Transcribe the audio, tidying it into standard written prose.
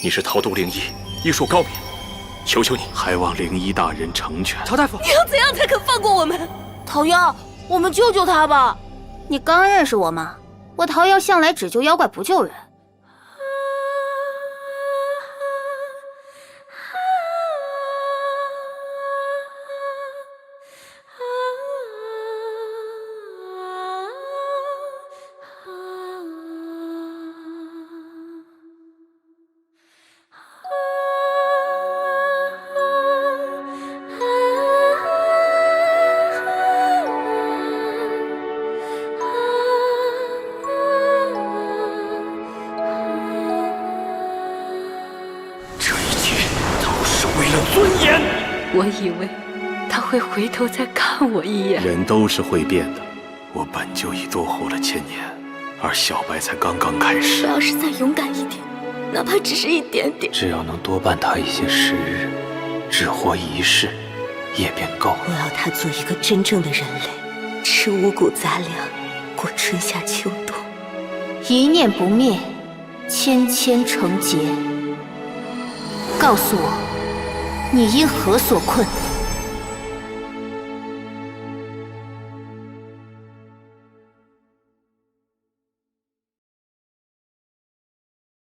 你是桃都灵医，医术高明，求求你，还望灵医大人成全。陶大夫，你要怎样才肯放过我们？桃妖，我们救救他吧！你刚认识我吗？我桃妖向来只救妖怪不救人。尊严，我以为他会回头再看我一眼。人都是会变的，我本就已多活了1000年，而小白才刚刚开始。我要是再勇敢一点，哪怕只是一点点，只要能多伴他一些时日，只活一世，也便够了。我要他做一个真正的人类，吃五谷杂粮，过春夏秋冬。一念不灭，千千成劫。告诉我，你因何所困？